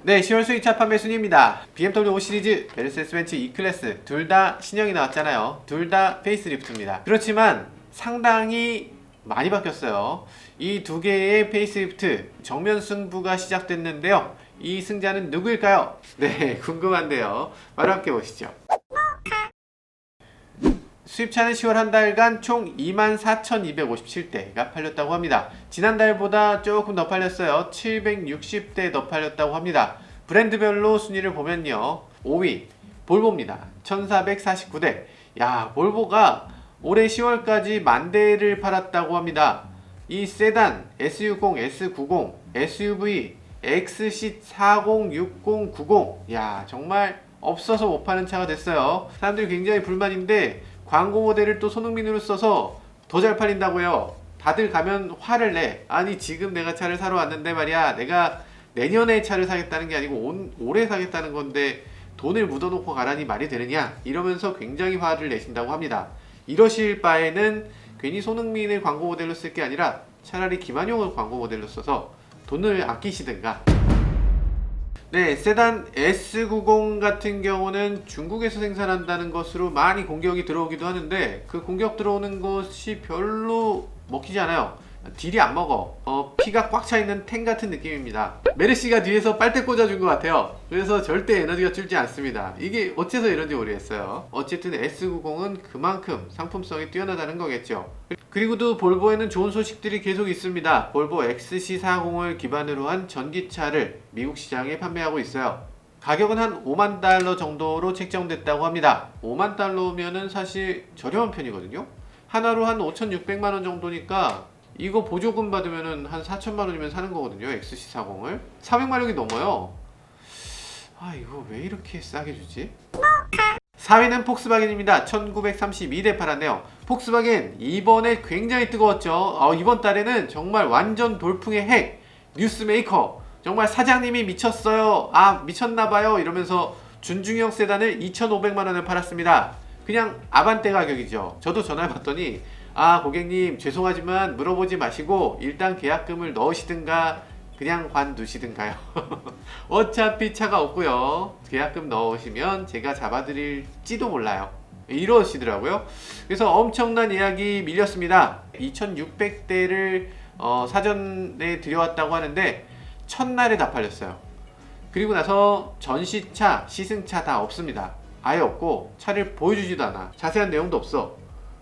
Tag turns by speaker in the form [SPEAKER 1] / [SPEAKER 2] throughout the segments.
[SPEAKER 1] 네, 10월 수입차 판매 순위입니다. BMW 5 시리즈, 메르세데스 벤츠 E클래스 둘 다 신형이 나왔잖아요. 둘 다 페이스리프트입니다. 그렇지만 상당히 많이 바뀌었어요. 이 두 개의 페이스리프트 정면 승부가 시작됐는데요. 이 승자는 누구일까요? 네, 궁금한데요. 바로 함께 보시죠. 수입차는 10월 한 달간 총 24,257대가 팔렸다고 합니다. 지난달보다 조금 더 팔렸어요. 760대 더 팔렸다고 합니다. 브랜드별로 순위를 보면요. 5위 볼보입니다. 1449대. 야, 볼보가 올해 10월까지 10,000대를 팔았다고 합니다. 이 세단, S60, S90, SUV, XC40, 60, 90. 야, 정말 없어서 못 파는 차가 됐어요. 사람들이 굉장히 불만인데 광고 모델을 또 손흥민으로 써서 더 잘 팔린다고요. 다들 가면 화를 내. 아니, 지금 내가 차를 사러 왔는데 말이야, 내가 내년에 차를 사겠다는 게 아니고 올해 사겠다는 건데 돈을 묻어놓고 가라니 말이 되느냐, 이러면서 굉장히 화를 내신다고 합니다. 이러실 바에는 괜히 손흥민을 광고 모델로 쓸 게 아니라 차라리 김한용을 광고 모델로 써서 돈을 아끼시든가. 네, 세단 S90 같은 경우는 중국에서 생산한다는 것으로 많이 공격이 들어오기도 하는데 그 공격 들어오는 것이 별로 먹히지 않아요. 딜이 안 먹어. 피가 꽉 차 있는 탱 같은 느낌입니다. 메르시가 뒤에서 빨대 꽂아준 것 같아요. 그래서 절대 에너지가 줄지 않습니다. 이게 어째서 이런지 모르겠어요. 어쨌든 S90은 그만큼 상품성이 뛰어나다는 거겠죠. 그리고도 볼보에는 좋은 소식들이 계속 있습니다. 볼보 XC40을 기반으로 한 전기차를 미국 시장에 판매하고 있어요. 가격은 한 5만 달러 정도로 책정됐다고 합니다. 5만 달러면은 사실 저렴한 편이거든요. 하나로 한 5,600만 원 정도니까 이거 보조금 받으면은 한 4천만 원이면 사는 거거든요. XC40을 400마력이 넘어요. 아, 이거 왜 이렇게 싸게 주지? 4위는 폭스바겐입니다. 1932대 팔았네요. 폭스바겐 이번에 굉장히 뜨거웠죠. 이번 달에는 정말 완전 돌풍의 핵 뉴스메이커, 정말 사장님이 미쳤어요, 아 미쳤나봐요 이러면서 준중형 세단을 2,500만 원에 팔았습니다. 그냥 아반떼 가격이죠. 저도 전화해봤더니 고객님 죄송하지만 물어보지 마시고 일단 계약금을 넣으시든가 그냥 관두시든가요. 어차피 차가 없고요. 계약금 넣으시면 제가 잡아드릴지도 몰라요. 이러시더라고요. 그래서 엄청난 예약이 밀렸습니다. 2,600대를 사전에 들여왔다고 하는데 첫날에 다 팔렸어요. 그리고 나서 전시차, 시승차 다 없습니다. 아예 없고 차를 보여주지도 않아. 자세한 내용도 없어.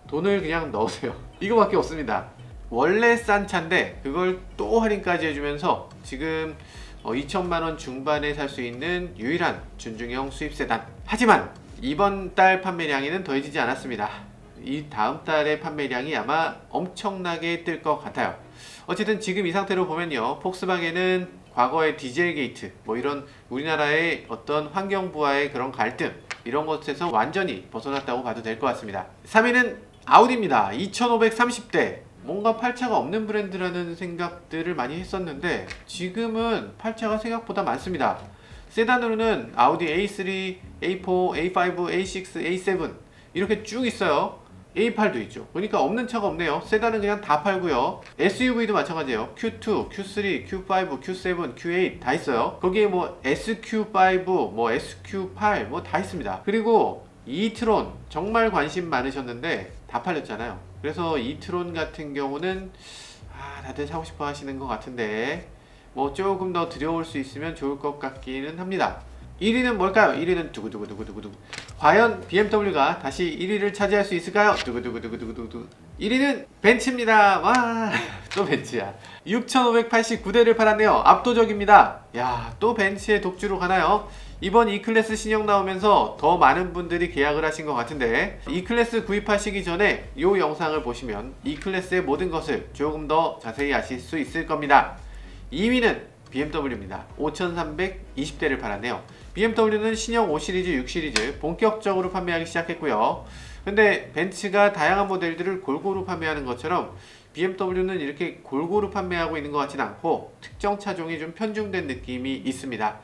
[SPEAKER 1] 돈을 그냥 넣으세요. 이거밖에 없습니다. 원래 싼 차인데 그걸 또 할인까지 해주면서 지금 2천만원 중반에 살 수 있는 유일한 준중형 수입 세단. 하지만 이번 달 판매량에는 더해지지 않았습니다. 이 다음 달의 판매량이 아마 엄청나게 뜰 것 같아요. 어쨌든 지금 이 상태로 보면요, 폭스바겐은 과거의 디젤 게이트, 이런 우리나라의 어떤 환경부와의 그런 갈등, 이런 것에서 완전히 벗어났다고 봐도 될 것 같습니다. 3위는 아우디입니다. 2,530대. 뭔가 팔차가 없는 브랜드라는 생각들을 많이 했었는데 지금은 팔차가 생각보다 많습니다. 세단으로는 아우디 A3, A4, A5, A6, A7 이렇게 쭉 있어요. A8도 있죠. 그러니까 없는 차가 없네요. 세단은 그냥 다 팔고요. SUV도 마찬가지예요. Q2, Q3, Q5, Q7, Q8 다 있어요. 거기에 SQ5, SQ8 다 있습니다. 그리고 이트론 정말 관심 많으셨는데 다 팔렸잖아요. 그래서 이트론 같은 경우는 다들 사고 싶어 하시는 것 같은데 조금 더 들여올 수 있으면 좋을 것 같기는 합니다. 1위는 뭘까요? 1위는 두구두구두구두구두구. 과연 BMW가 다시 1위를 차지할 수 있을까요? 두구두구두구두구두구. 1위는 벤츠입니다. 와, 또 벤츠야. 6,589대를 팔았네요. 압도적입니다. 야, 또 벤츠의 독주로 가나요? 이번 E클래스 신형 나오면서 더 많은 분들이 계약을 하신 것 같은데 E클래스 구입하시기 전에 이 영상을 보시면 E클래스의 모든 것을 조금 더 자세히 아실 수 있을 겁니다. 2위는 BMW입니다. 5,320대를 팔았네요. BMW는 신형 5 시리즈, 6 시리즈 본격적으로 판매하기 시작했고요. 근데 벤츠가 다양한 모델들을 골고루 판매하는 것처럼 BMW는 이렇게 골고루 판매하고 있는 것 같지는 않고 특정 차종이 좀 편중된 느낌이 있습니다.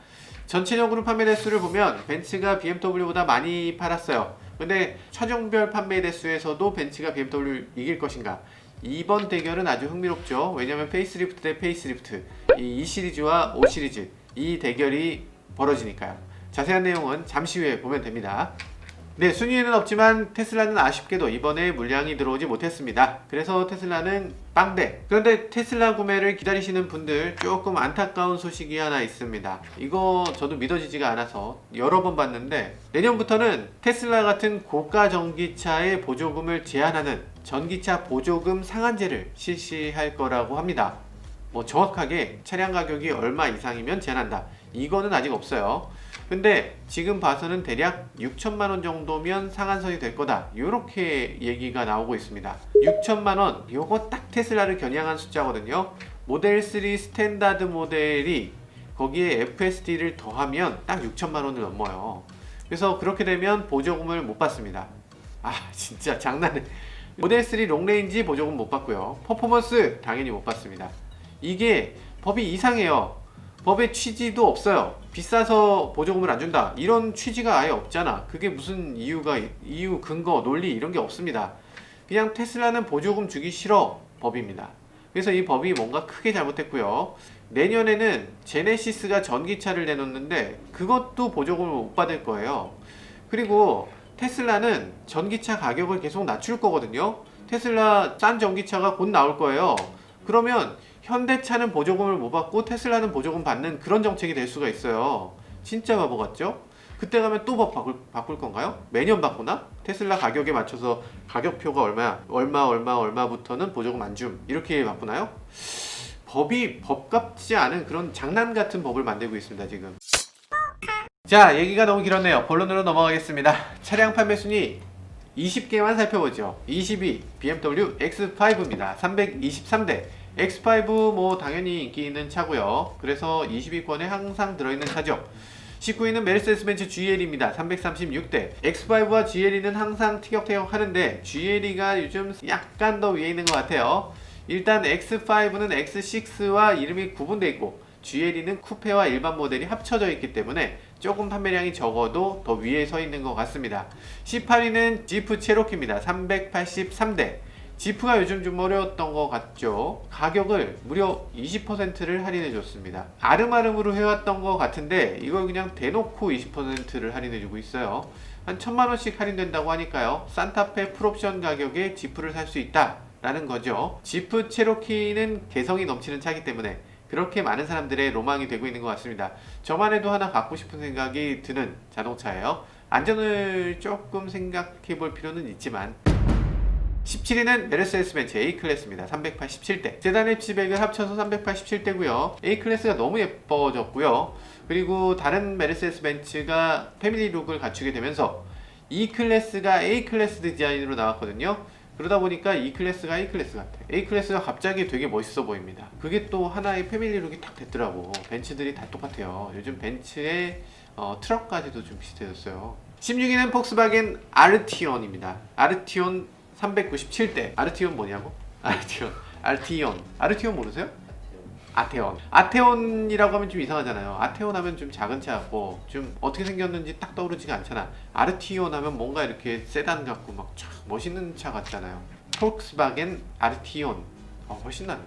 [SPEAKER 1] 전체적으로 판매 대수를 보면 벤츠가 BMW보다 많이 팔았어요. 근데 차종별 판매 대수에서도 벤츠가 BMW를 이길 것인가? 이번 대결은 아주 흥미롭죠. 왜냐면 페이스리프트 대 페이스리프트, 이 시리즈와 5 시리즈 이 대결이 벌어지니까요. 자세한 내용은 잠시 후에 보면 됩니다. 네, 순위에는 없지만 테슬라는 아쉽게도 이번에 물량이 들어오지 못했습니다. 그래서 테슬라는 빵대. 그런데 테슬라 구매를 기다리시는 분들 조금 안타까운 소식이 하나 있습니다. 이거 저도 믿어지지가 않아서 여러 번 봤는데, 내년부터는 테슬라 같은 고가 전기차의 보조금을 제한하는 전기차 보조금 상한제를 실시할 거라고 합니다. 뭐 정확하게 차량 가격이 얼마 이상이면 제한한다, 이거는 아직 없어요. 근데 지금 봐서는 대략 6천만원 정도면 상한선이 될 거다, 이렇게 얘기가 나오고 있습니다. 6천만원, 요거 딱 테슬라를 겨냥한 숫자거든요. 모델 3 스탠다드 모델이 거기에 FSD를 더하면 딱 6천만원을 넘어요. 그래서 그렇게 되면 보조금을 못 받습니다. 아 진짜 장난해. 모델 3 롱레인지 보조금 못 받고요, 퍼포먼스 당연히 못 받습니다. 이게 법이 이상해요. 법의 취지도 없어요. 비싸서 보조금을 안 준다, 이런 취지가 아예 없잖아. 그게 무슨 이유, 근거, 논리 이런 게 없습니다. 그냥 테슬라는 보조금 주기 싫어 법입니다. 그래서 이 법이 뭔가 크게 잘못됐고요. 내년에는 제네시스가 전기차를 내놓는데 그것도 보조금을 못 받을 거예요. 그리고 테슬라는 전기차 가격을 계속 낮출 거거든요. 테슬라 싼 전기차가 곧 나올 거예요. 그러면 현대차는 보조금을 못 받고 테슬라는 보조금 받는 그런 정책이 될 수가 있어요. 진짜 바보 같죠? 그때 가면 또 법 바꿀 건가요? 매년 바꾸나? 테슬라 가격에 맞춰서 가격표가 얼마부터는 보조금 안 줌, 이렇게 바꾸나요? 법이 법 같지 않은 그런 장난 같은 법을 만들고 있습니다 지금. 자, 얘기가 너무 길었네요. 본론으로 넘어가겠습니다. 차량 판매 순위 20개만 살펴보죠. 20위 BMW X5입니다. 323대. X5 뭐 당연히 인기 있는 차고요. 그래서 20위권에 항상 들어있는 차죠. 19위는 메르세데스 벤츠 GLE입니다. 336대. X5와 GLE는 항상 티격태격 하는데 GLE가 요즘 약간 더 위에 있는 것 같아요. 일단 X5는 X6와 이름이 구분되어 있고 GLE는 쿠페와 일반 모델이 합쳐져 있기 때문에 조금 판매량이 적어도 더 위에 서 있는 것 같습니다. 18위는 지프 체로키입니다. 383대. 지프가 요즘 좀 어려웠던 것 같죠. 가격을 무려 20%를 할인해 줬습니다. 아름아름으로 해왔던 것 같은데 이걸 그냥 대놓고 20%를 할인해 주고 있어요. 한 1000만원씩 할인된다고 하니까요, 산타페 풀옵션 가격에 지프를 살 수 있다 라는 거죠. 지프 체로키는 개성이 넘치는 차이기 때문에 그렇게 많은 사람들의 로망이 되고 있는 것 같습니다. 저만 해도 하나 갖고 싶은 생각이 드는 자동차예요. 안전을 조금 생각해 볼 필요는 있지만. 17위는 메르세데스 벤츠 A클래스입니다. 387대. 세단 해치백을 합쳐서 387대고요. A클래스가 너무 예뻐졌고요. 그리고 다른 메르세데스 벤츠가 패밀리룩을 갖추게 되면서 E클래스가 A클래스 디자인으로 나왔거든요. 그러다 보니까 E클래스가 A클래스 같아. A클래스가 갑자기 되게 멋있어 보입니다. 그게 또 하나의 패밀리룩이 딱 됐더라고. 벤츠들이 다 똑같아요. 요즘 벤츠의 트럭까지도 좀 비슷해졌어요. 16위는 폭스바겐 아르티온입니다. 아르티온 397대. 아르티온 뭐냐고? 아르티온 모르세요? 아테온이라고 하면 좀 이상하잖아요. 아테온 하면 좀 작은 차 같고 좀 어떻게 생겼는지 딱 떠오르지가 않잖아. 아르티온 하면 뭔가 이렇게 세단 같고 막 촥 멋있는 차 같잖아요. 폭스바겐 아르티온 훨씬 낫네.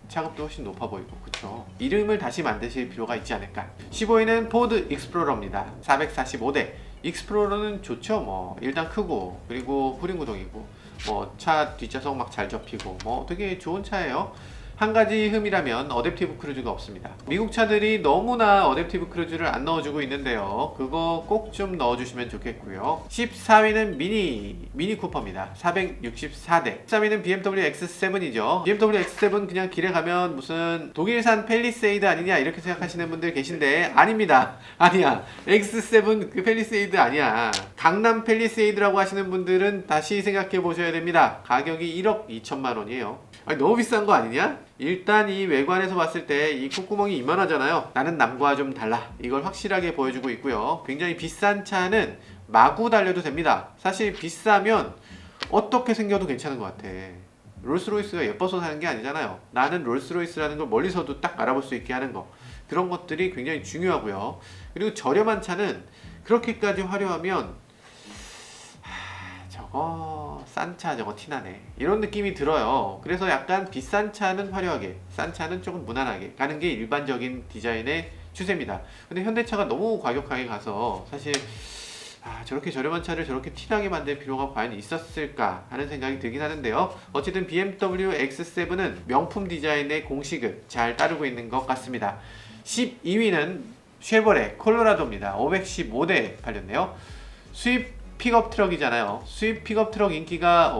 [SPEAKER 1] 차급도 훨씬 높아 보이고, 그쵸? 이름을 다시 만드실 필요가 있지 않을까. 15위는 포드 익스플로러입니다. 445대. 익스플로러는 좋죠. 뭐 일단 크고, 그리고 후륜 구동이고, 뭐 차 뒷좌석 막 잘 접히고, 뭐 되게 좋은 차예요. 한 가지 흠이라면 어댑티브 크루즈가 없습니다. 미국 차들이 너무나 어댑티브 크루즈를 안 넣어주고 있는데요. 그거 꼭 좀 넣어주시면 좋겠고요. 14위는 미니 쿠퍼입니다. 464대. 13위는 BMW X7이죠. BMW X7 그냥 길에 가면 무슨 독일산 펠리세이드 아니냐 이렇게 생각하시는 분들 계신데 아닙니다. 아니야. X7 그 펠리세이드 아니야. 강남 펠리세이드라고 하시는 분들은 다시 생각해 보셔야 됩니다. 가격이 1억 2천만 원이에요. 아니, 너무 비싼 거 아니냐? 일단 이 외관에서 봤을 때 이 콧구멍이 이만하잖아요. 나는 남과 좀 달라. 이걸 확실하게 보여주고 있고요. 굉장히 비싼 차는 마구 달려도 됩니다. 사실 비싸면 어떻게 생겨도 괜찮은 것 같아. 롤스로이스가 예뻐서 사는 게 아니잖아요. 나는 롤스로이스라는 걸 멀리서도 딱 알아볼 수 있게 하는 거. 그런 것들이 굉장히 중요하고요. 그리고 저렴한 차는 그렇게까지 화려하면 저거 싼 차 저거 티나네, 이런 느낌이 들어요. 그래서 약간 비싼 차는 화려하게, 싼 차는 조금 무난하게 가는 게 일반적인 디자인의 추세입니다. 근데 현대차가 너무 과격하게 가서 사실 저렇게 저렴한 차를 저렇게 티나게 만들 필요가 과연 있었을까 하는 생각이 들긴 하는데요. 어쨌든 BMW X7은 명품 디자인의 공식을 잘 따르고 있는 것 같습니다. 12위는 쉐보레 콜로라도입니다. 515대 팔렸네요. 수입 픽업 트럭이잖아요. 수입 픽업 트럭 인기가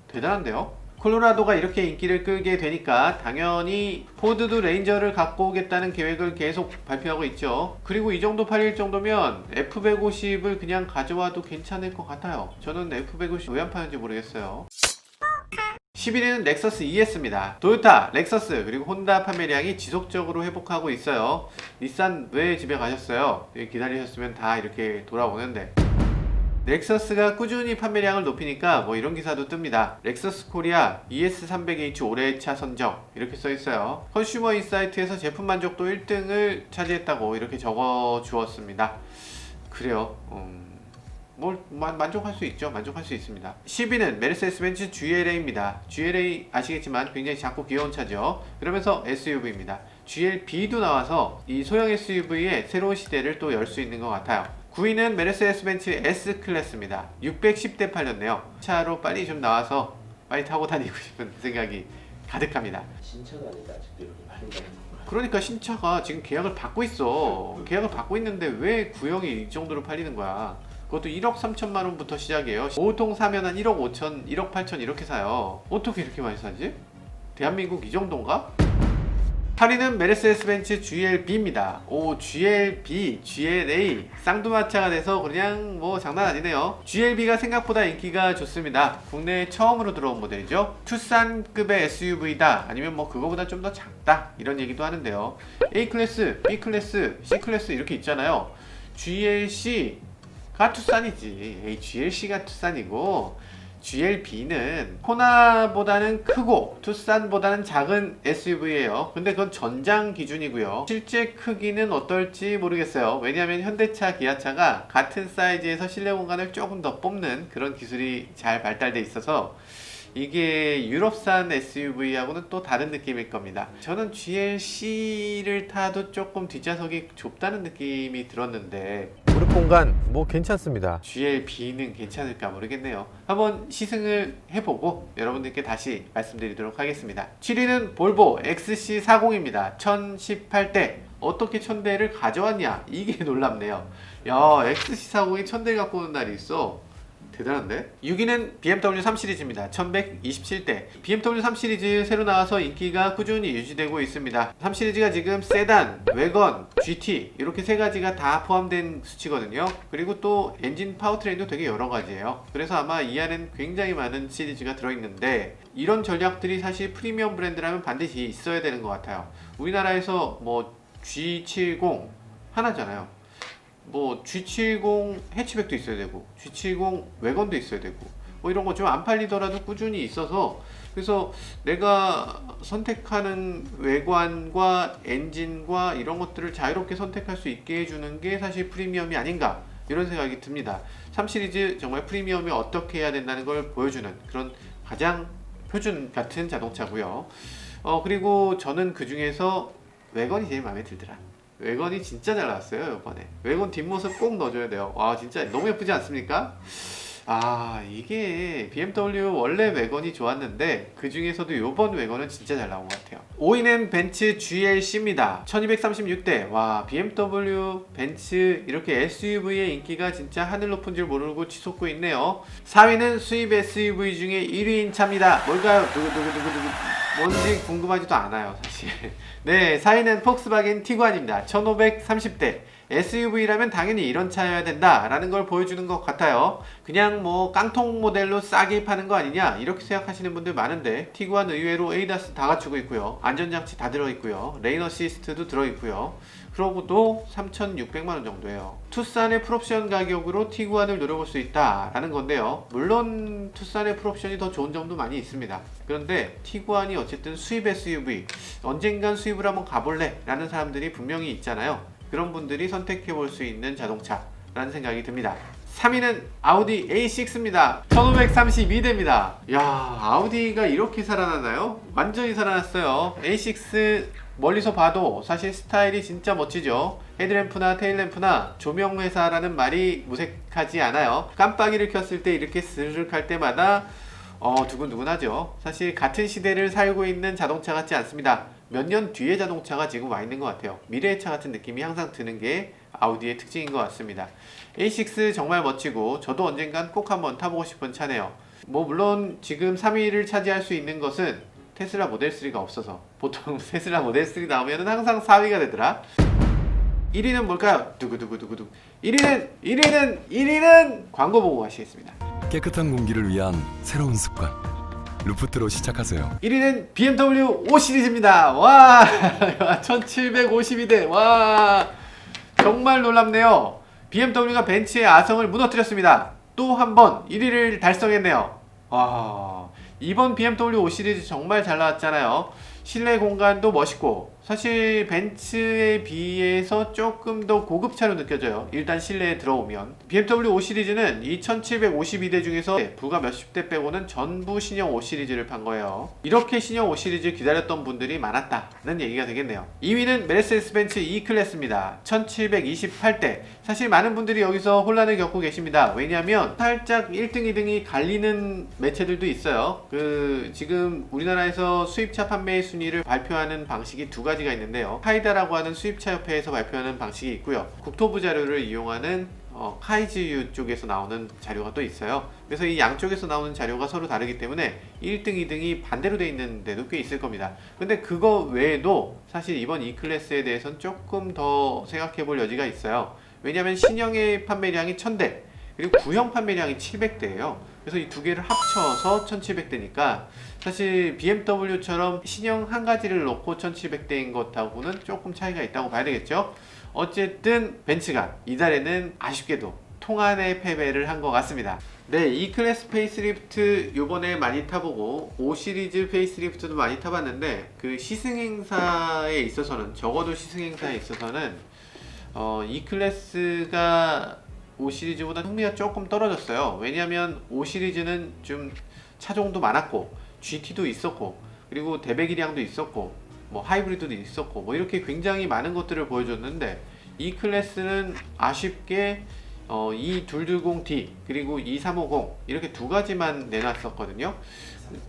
[SPEAKER 1] 대단한데요. 콜로라도가 이렇게 인기를 끌게 되니까 당연히 포드도 레인저를 갖고 오겠다는 계획을 계속 발표하고 있죠. 그리고 이 정도 팔릴 정도면 F150을 그냥 가져와도 괜찮을 것 같아요. 저는 F150 왜 안 파는지 모르겠어요. 11위는 렉서스 ES입니다. 토요타, 렉서스, 그리고 혼다 판매량이 지속적으로 회복하고 있어요. 닛산 왜 집에 가셨어요? 기다리셨으면 다 이렇게 돌아오는데. 렉서스가 꾸준히 판매량을 높이니까 뭐 이런 기사도 뜹니다. 렉서스 코리아 ES300H 올해의 차 선정 이렇게 써있어요. 컨슈머 인사이트에서 제품 만족도 1등을 차지했다고 이렇게 적어 주었습니다. 그래요. 만족할 수 있죠. 만족할 수 있습니다. 10위는 메르세데스 벤츠 GLA입니다. GLA 아시겠지만 굉장히 작고 귀여운 차죠. 그러면서 SUV입니다. GLB도 나와서 이 소형 SUV의 새로운 시대를 또 열 수 있는 것 같아요. 9위는 메르세데스 벤츠 S클래스입니다. 610대 팔렸네요. 차로 빨리 좀 나와서 빨리 타고 다니고 싶은 생각이 가득합니다.
[SPEAKER 2] 신차가 아니다 아직도 이렇게 팔린다는 건가?
[SPEAKER 1] 그러니까 신차가 지금 계약을 받고 있어. 계약을 받고 있는데 왜 구형이 이 정도로 팔리는 거야? 그것도 1억 3천만 원부터 시작이에요. 5통 사면 한 1억 5천, 1억 8천 이렇게 사요. 어떻게 이렇게 많이 사지? 대한민국 이 정도인가? 8위는 메르세데스 벤츠 GLB입니다. GLB, GLA 쌍두마차가 돼서 그냥 뭐 장난 아니네요. GLB가 생각보다 인기가 좋습니다. 국내에 처음으로 들어온 모델이죠. 투싼급의 SUV다 아니면 뭐 그거보다 좀 더 작다 이런 얘기도 하는데요. A클래스, B클래스, C클래스 이렇게 있잖아요. GLC가 투싼이지. GLC가 투싼이고 GLB는 코나보다는 크고 투싼보다는 작은 SUV예요. 근데 그건 전장 기준이고요. 실제 크기는 어떨지 모르겠어요. 왜냐하면 현대차, 기아차가 같은 사이즈에서 실내 공간을 조금 더 뽑는 그런 기술이 잘 발달돼 있어서 이게 유럽산 SUV하고는 또 다른 느낌일 겁니다. 저는 GLC를 타도 조금 뒷좌석이 좁다는 느낌이 들었는데 무릎 공간 뭐 괜찮습니다. GLB는 괜찮을까 모르겠네요. 한번 시승을 해보고 여러분들께 다시 말씀드리도록 하겠습니다. 7위는 볼보 XC40입니다. 1018대. 어떻게 1000대를 가져왔냐? 이게 놀랍네요. 야, XC40이 1000대를 갖고 오는 날이 있어. 대단한데? 6위는 BMW 3 시리즈입니다. 1127대. BMW 3 시리즈 새로 나와서 인기가 꾸준히 유지되고 있습니다. 3 시리즈가 지금 세단, 외건, GT 이렇게 세 가지가 다 포함된 수치거든요. 그리고 또 엔진 파워트레인도 되게 여러 가지예요. 그래서 아마 이 안엔 굉장히 많은 시리즈가 들어있는데 이런 전략들이 사실 프리미엄 브랜드라면 반드시 있어야 되는 것 같아요. 우리나라에서 뭐 G70 하나잖아요. 뭐 G70 해치백도 있어야 되고 G70 외건도 있어야 되고 뭐 이런 거 좀 안 팔리더라도 꾸준히 있어서 그래서 내가 선택하는 외관과 엔진과 이런 것들을 자유롭게 선택할 수 있게 해주는 게 사실 프리미엄이 아닌가 이런 생각이 듭니다. 3 시리즈 정말 프리미엄이 어떻게 해야 된다는 걸 보여주는 그런 가장 표준 같은 자동차고요. 그리고 저는 그 중에서 외건이 제일 마음에 들더라. 외건이 진짜 잘 나왔어요 이번에. 외건 뒷모습 꼭 넣어줘야 돼요. 와 진짜 너무 예쁘지 않습니까? 이게 BMW 원래 외건이 좋았는데 그 중에서도 이번 외건은 진짜 잘 나온 것 같아요. 5위는 벤츠 GLC입니다. 1236대. 와 BMW 벤츠 이렇게 SUV의 인기가 진짜 하늘 높은 줄 모르고 치솟고 있네요. 4위는 수입 SUV 중에 1위인 차입니다. 뭘까요? 누구 뭔지 궁금하지도 않아요 사실. 네, 4위는 폭스바겐 티구안입니다. 1530대. SUV라면 당연히 이런 차여야 된다 라는 걸 보여주는 것 같아요. 그냥 뭐 깡통 모델로 싸게 파는 거 아니냐 이렇게 생각하시는 분들 많은데 티구안 의외로 ADAS 다 갖추고 있고요. 안전장치 다 들어있고요. 레인 어시스트도 들어있고요. 그러고도 3,600만원 정도예요. 투싼의 풀옵션 가격으로 티구안을 노려볼 수 있다 라는 건데요. 물론 투싼의 풀옵션이 더 좋은 점도 많이 있습니다. 그런데 티구안이 어쨌든 수입 SUV 언젠간 수입을 한번 가볼래 라는 사람들이 분명히 있잖아요. 그런 분들이 선택해 볼 수 있는 자동차라는 생각이 듭니다. 3위는 아우디 A6입니다. 1532대입니다. 야, 아우디가 이렇게 살아나나요? 완전히 살아났어요. A6 멀리서 봐도 사실 스타일이 진짜 멋지죠. 헤드램프나 테일램프나 조명회사라는 말이 무색하지 않아요. 깜빡이를 켰을 때 이렇게 스르륵 할 때마다 두근두근하죠. 사실 같은 시대를 살고 있는 자동차 같지 않습니다. 몇 년 뒤의 자동차가 지금 와 있는 것 같아요. 미래의 차 같은 느낌이 항상 드는 게 아우디의 특징인 것 같습니다. A6 정말 멋지고 저도 언젠간 꼭 한번 타보고 싶은 차네요. 뭐 물론 지금 3위를 차지할 수 있는 것은 테슬라 모델 3가 없어서 보통 테슬라 모델 3 나오면은 항상 4위가 되더라. 1위는 뭘까요? 두구두구두구두. 1위는 광고 보고 가시겠습니다.
[SPEAKER 3] 깨끗한 공기를 위한 새로운 습관. 루프트로 시작하세요.
[SPEAKER 1] 1위는 BMW 5 시리즈입니다. 와, 1752대. 와, 정말 놀랍네요. BMW가 벤츠의 아성을 무너뜨렸습니다. 또 한 번 1위를 달성했네요. 와, 이번 BMW 5 시리즈 정말 잘 나왔잖아요. 실내 공간도 멋있고 사실 벤츠에 비해서 조금 더 고급차로 느껴져요. 일단 실내에 들어오면 BMW 5 시리즈는 2752대 중에서 불과 몇십 대 빼고는 전부 신형 5 시리즈를 판 거예요. 이렇게 신형 5 시리즈 기다렸던 분들이 많았다는 얘기가 되겠네요. 2위는 메르세데스 벤츠 E클래스입니다. 1728대. 사실 많은 분들이 여기서 혼란을 겪고 계십니다. 왜냐하면 살짝 1등 2등이 갈리는 매체들도 있어요. 지금 우리나라에서 수입차 판매의 순위를 발표하는 방식이 두 가지가 있는데요. 카이다라고 하는 수입차 협회에서 발표하는 방식이 있고요. 국토부 자료를 이용하는 카이즈유 쪽에서 나오는 자료가 또 있어요. 그래서 이 양쪽에서 나오는 자료가 서로 다르기 때문에 1등, 2등이 반대로 돼 있는 데도 꽤 있을 겁니다. 근데 그거 외에도 사실 이번 E클래스에 대해서는 조금 더 생각해 볼 여지가 있어요. 왜냐하면 신형의 판매량이 1000대 그리고 구형 판매량이 700대예요. 그래서 이 두 개를 합쳐서 1700대니까 사실 BMW처럼 신형 한 가지를 놓고 1700대인 것하고는 조금 차이가 있다고 봐야 되겠죠. 어쨌든 벤츠가 이달에는 아쉽게도 통한의 패배를 한 것 같습니다. 네, E클래스 페이스리프트 요번에 많이 타보고 5 시리즈 페이스리프트도 많이 타봤는데 그 시승행사에 있어서는 적어도 시승행사에 있어서는 E클래스가 5 시리즈보다 흥미가 조금 떨어졌어요. 왜냐하면 5 시리즈는 좀 차종도 많았고 GT도 있었고 그리고 대배기량도 있었고 뭐 하이브리드도 있었고 뭐 이렇게 굉장히 많은 것들을 보여줬는데 E클래스는 아쉽게 E220D 그리고 E350 이렇게 두 가지만 내놨었거든요.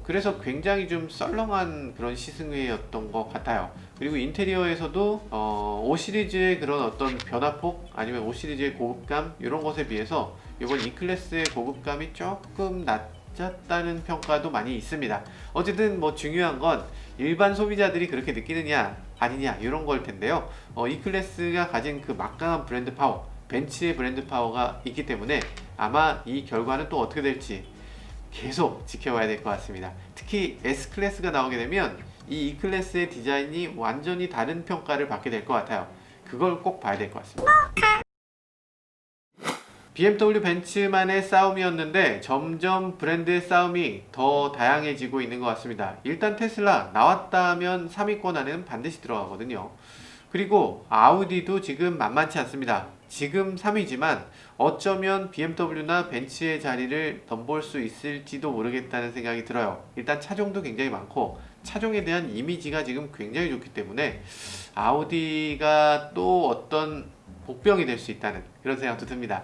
[SPEAKER 1] 그래서 굉장히 좀 썰렁한 그런 시승회였던 것 같아요. 그리고 인테리어에서도 5 시리즈의 그런 어떤 변화폭 아니면 5 시리즈의 고급감 이런 것에 비해서 이번 E클래스의 고급감이 조금 낮았다는 평가도 많이 있습니다. 어쨌든 뭐 중요한 건 일반 소비자들이 그렇게 느끼느냐 아니냐 이런 걸 텐데요. E클래스가 가진 그 막강한 브랜드 파워, 벤츠의 브랜드 파워가 있기 때문에 아마 이 결과는 또 어떻게 될지 계속 지켜봐야 될 것 같습니다. 특히 S클래스가 나오게 되면 이 E클래스의 디자인이 완전히 다른 평가를 받게 될 것 같아요. 그걸 꼭 봐야 될 것 같습니다. BMW 벤츠만의 싸움이었는데 점점 브랜드의 싸움이 더 다양해지고 있는 것 같습니다. 일단 테슬라 나왔다면 3위권 안에는 반드시 들어가거든요. 그리고 아우디도 지금 만만치 않습니다. 지금 3위지만 어쩌면 BMW나 벤츠의 자리를 덤볼 수 있을지도 모르겠다는 생각이 들어요. 일단 차종도 굉장히 많고 차종에 대한 이미지가 지금 굉장히 좋기 때문에 아우디가 또 어떤 복병이 될 수 있다는 그런 생각도 듭니다.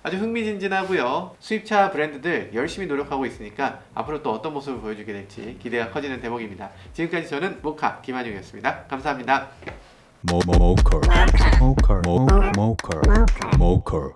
[SPEAKER 1] 아주 흥미진진하고요. 수입차 브랜드들 열심히 노력하고 있으니까 앞으로 또 어떤 모습을 보여주게 될지 기대가 커지는 대목입니다. 지금까지 저는 모카 김한용이었습니다. 감사합니다.
[SPEAKER 3] 모커.